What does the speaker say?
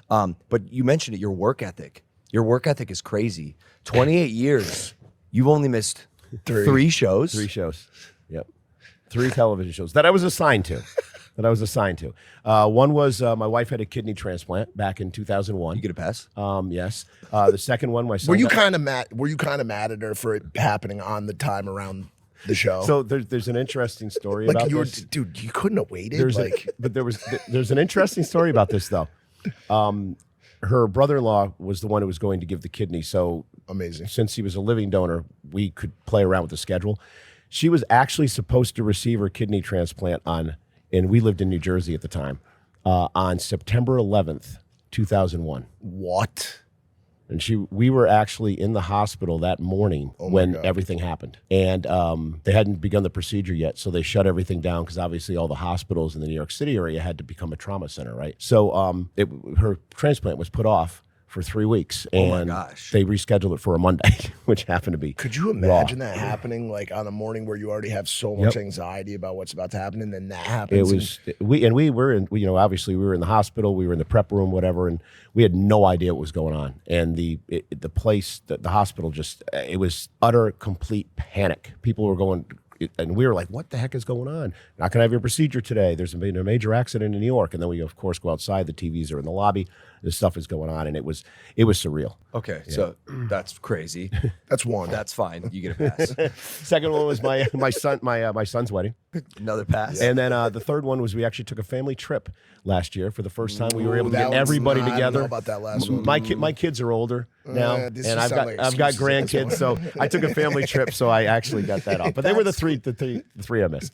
But you mentioned it, your work ethic. Your work ethic is crazy. 28 years. You've only missed three shows. 3 shows. Yep. 3 television shows that I was assigned to. One was my wife had a kidney transplant back in 2001. You get a pass? Yes. The second one, my son. Were you kind of mad? Were you kind of mad at her for it happening on the time around the show? So there's an interesting story like about you were, this. dude, you couldn't have waited. There's an interesting story about this though. Her brother-in-law was the one who was going to give the kidney. So amazing. Since he was a living donor, we could play around with the schedule. She was actually supposed to receive her kidney transplant and we lived in New Jersey at the time, on September 11th, 2001. What? And we were actually in the hospital that morning when everything happened. And they hadn't begun the procedure yet, so they shut everything down because obviously all the hospitals in the New York City area had to become a trauma center, right? So her transplant was put off for 3 weeks, and they rescheduled it for a Monday, which happened to be Could you imagine that happening like on a morning where you already have so much anxiety about what's about to happen, and then that happens? It was we were in, obviously we were in the hospital, we were in the prep room, whatever, and we had no idea what was going on. And the place, the hospital, just it was utter complete panic. People were going. And we were like, what the heck is going on? Not going to have your procedure today. There's been a major accident in New York. And then we, of course, go outside. The TVs are in the lobby. This stuff is going on. And it was surreal. Okay, so that's crazy. That's one. That's fine. You get a pass. Second one was my son's wedding. Another pass. And then the third one was we actually took a family trip last year. For the first time, we were able to get everybody together. I don't know about that last one. My kids are older now, and I've got grandkids. So I took a family trip, so I actually got that off. But they were the three I missed.